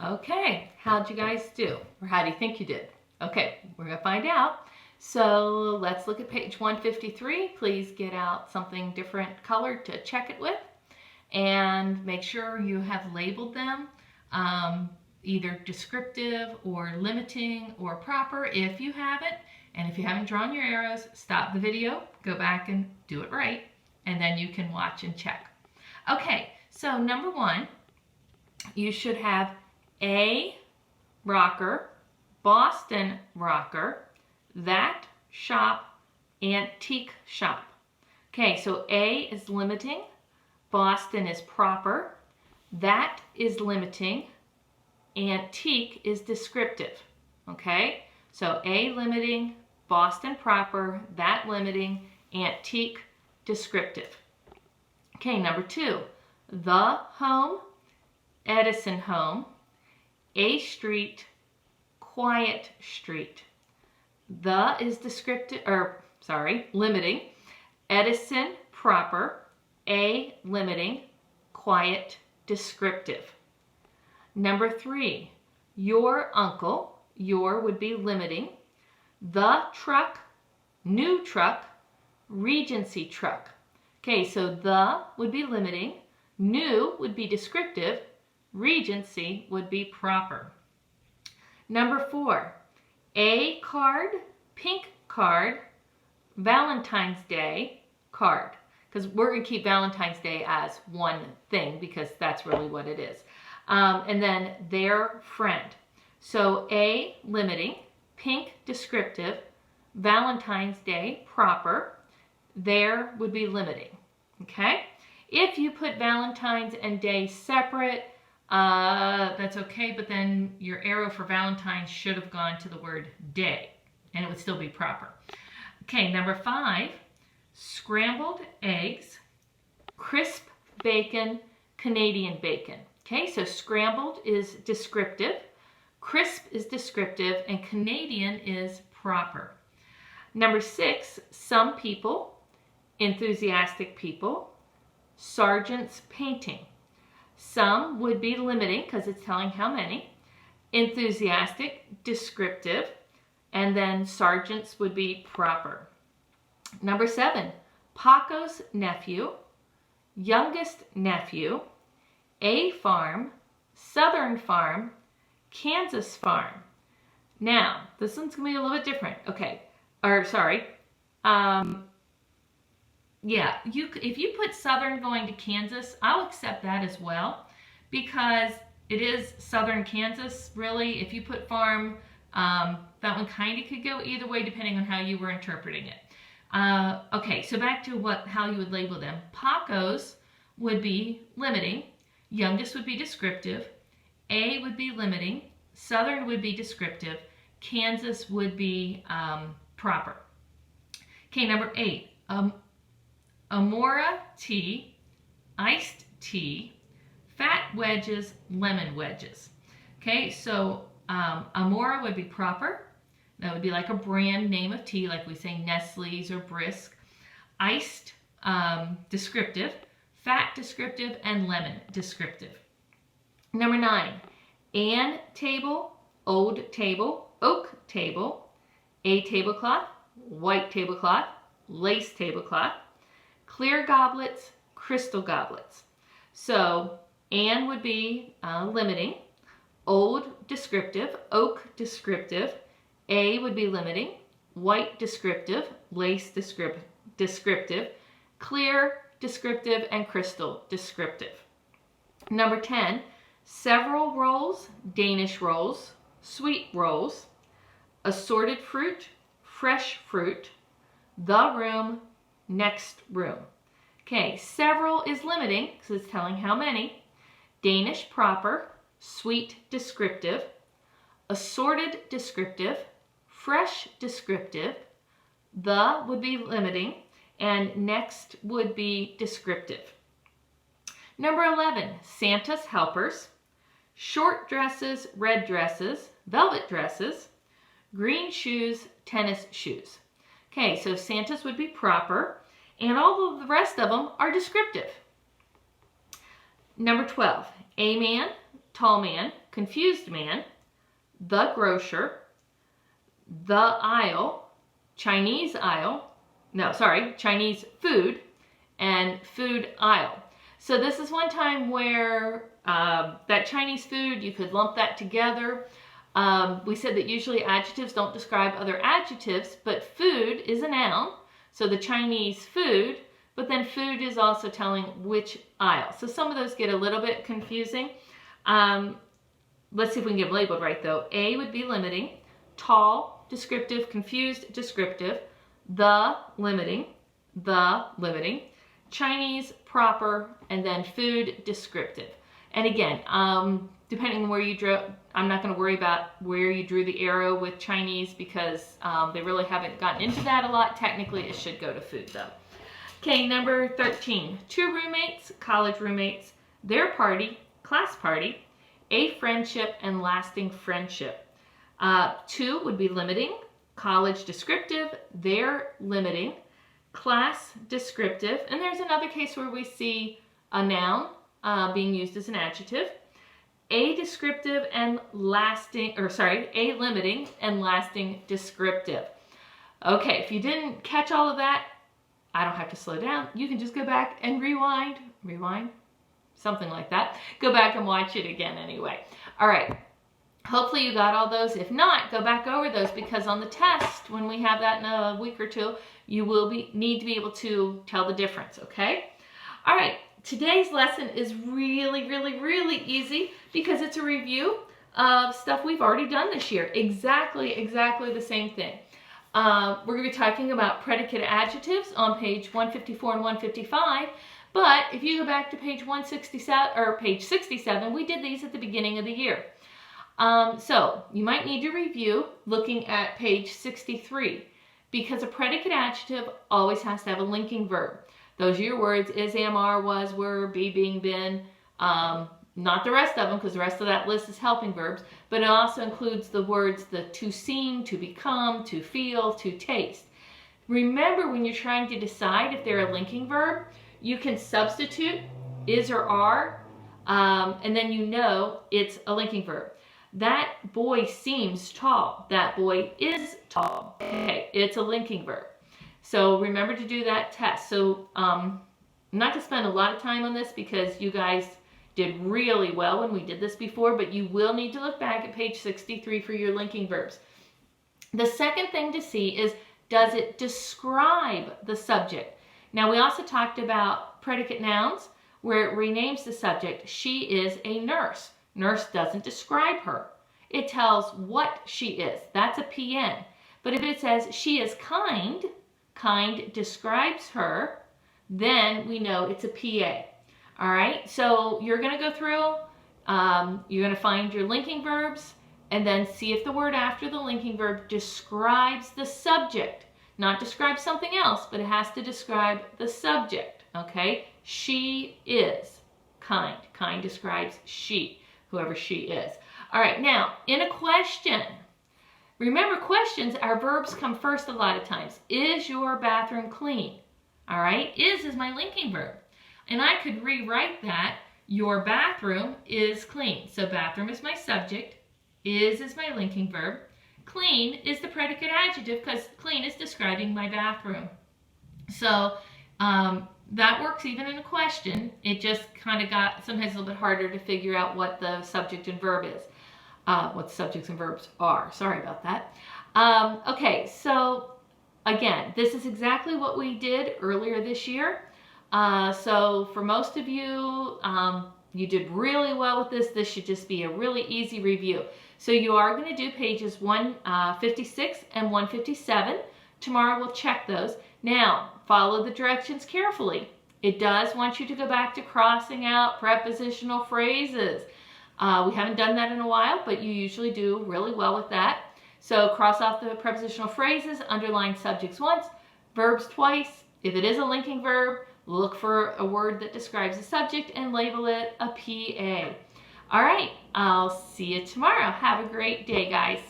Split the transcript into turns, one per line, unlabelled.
Okay, how'd you guys do? Or how do you think you did? Okay, we're going to find out. So let's look at page 153. Please get out something different colored to check it with. And make sure you have labeled them, either descriptive or limiting or proper if you haven't. And if you haven't drawn your arrows, stop the video, go back and do it right, and then you can watch and check. Okay, so number one, you should have a rocker, Boston rocker, that shop, antique shop. Okay, so A is limiting, Boston is proper, that is limiting, antique is descriptive. Okay, so A limiting, Boston proper, that limiting, antique descriptive. Okay, number two, the home, Edison home, a street, quiet street. The is descriptive, limiting, Edison proper, a limiting, quiet descriptive. Number three, your uncle, your would be limiting, the truck, new truck, Regency truck. Okay, so the would be limiting, new would be descriptive, Regency would be proper. Number four, a card, pink card, Valentine's Day card. Because we're going to keep Valentine's Day as one thing because that's really what it is. And then their friend. So A, limiting, pink, descriptive, Valentine's Day, proper, their would be limiting. Okay? If you put Valentine's and day separate, that's okay, but then your arrow for Valentine's should have gone to the word day, and it would still be proper. Okay, number five, scrambled eggs, crisp bacon, Canadian bacon. Okay, so scrambled is descriptive, crisp is descriptive, and Canadian is proper. Number six, some people, enthusiastic people, sergeant's painting. Some would be limiting because it's telling how many, enthusiastic, descriptive, and then sergeant's would be proper. Number seven, Paco's nephew, youngest nephew, a farm, southern farm, Kansas farm. Now, this one's going to be a little bit different. Okay, if you put southern going to Kansas, I'll accept that as well because it is southern Kansas, really. If you put farm, that one kind of could go either way depending on how you were interpreting it. Okay, so back to how you would label them. Paco's would be limiting, youngest would be descriptive, A would be limiting, southern would be descriptive, Kansas would be proper. Okay, number eight, Amora tea, iced tea, fat wedges, lemon wedges. Okay, so Amora would be proper. That would be like a brand name of tea, like we say Nestle's or Brisk. Iced, descriptive, fat descriptive, and lemon descriptive. Number nine, an table, old table, oak table, a tablecloth, white tablecloth, lace tablecloth, clear goblets, crystal goblets. So an would be limiting, old descriptive, oak descriptive, a would be limiting, white descriptive, lace descriptive, clear descriptive, and crystal descriptive. Number 10, several rolls, Danish rolls, sweet rolls, assorted fruit, fresh fruit, the room, next room. Okay, several is limiting because it's telling how many. Danish proper, sweet descriptive, assorted descriptive, fresh descriptive, the would be limiting, and next would be descriptive. Number 11, Santa's helpers, short dresses, red dresses, velvet dresses, green shoes, tennis shoes. Okay, so Santa's would be proper, and all of the rest of them are descriptive. Number 12, a man, tall man, confused man, the grocer, the aisle, Chinese food, and food aisle. So this is one time where that Chinese food, you could lump that together. We said that usually adjectives don't describe other adjectives, but food is a noun. So the Chinese food, but then food is also telling which aisle. So some of those get a little bit confusing. Let's see if we can get labeled right though. A would be limiting, tall, descriptive, confused, descriptive, the limiting, Chinese, proper, and then food, descriptive. And again, depending on where you drew, I'm not going to worry about where you drew the arrow with Chinese because they really haven't gotten into that a lot. Technically, it should go to food though. Okay, number 13. 2 roommates, college roommates, their party, class party, a friendship, and lasting friendship. 2 would be limiting, college descriptive, their limiting, class descriptive, and there's another case where we see a noun being used as an adjective, a descriptive and lasting, a limiting and lasting descriptive. Okay, if you didn't catch all of that, I don't have to slow down. You can just go back and rewind, something like that. Go back and watch it again anyway. All right. Hopefully you got all those. If not, go back over those because on the test, when we have that in a week or two, you will need to be able to tell the difference, okay? All right, today's lesson is really, really, really easy because it's a review of stuff we've already done this year. Exactly the same thing. We're going to be talking about predicate adjectives on page 154 and 155. But if you go back to page 167 or page 67, we did these at the beginning of the year. So you might need to review looking at page 63 because a predicate adjective always has to have a linking verb. Those are your words: is, am, are, was, were, be, being, been. Not the rest of them because the rest of that list is helping verbs, but it also includes the words the to seem, to become, to feel, to taste. Remember, when you're trying to decide if they're a linking verb, you can substitute is or are, and then you know it's a linking verb. That boy seems tall. That boy is tall. Okay, it's a linking verb. So remember to do that test. So not to spend a lot of time on this because you guys did really well when we did this before, but you will need to look back at page 63 for your linking verbs. The second thing to see is, does it describe the subject? Now, we also talked about predicate nouns where it renames the subject. She is a nurse. Nurse doesn't describe her. It tells what she is. That's a PN. But if it says she is kind, kind describes her, then we know it's a PA. All right, so you're going to go through, you're going to find your linking verbs and then see if the word after the linking verb describes the subject. Not describe something else, but it has to describe the subject, okay? She is kind. Kind describes she, whoever she is. All right, now, in a question, remember questions, our verbs come first a lot of times. Is your bathroom clean? All right, is my linking verb. And I could rewrite that, your bathroom is clean. So bathroom is my subject, is my linking verb. Clean is the predicate adjective because clean is describing my bathroom. So that works even in a question. It just kind of got sometimes a little bit harder to figure out what the subject and verb is, what subjects and verbs are. Sorry about that. Okay, so again, this is exactly what we did earlier this year. So for most of you, you did really well with this. This should just be a really easy review. So you are going to do pages 156 and 157. Tomorrow we'll check those. Now, follow the directions carefully. It does want you to go back to crossing out prepositional phrases. We haven't done that in a while, but you usually do really well with that. So cross off the prepositional phrases, underline subjects once, verbs twice. If it is a linking verb, look for a word that describes the subject and label it a PA. All right, I'll see you tomorrow. Have a great day, guys.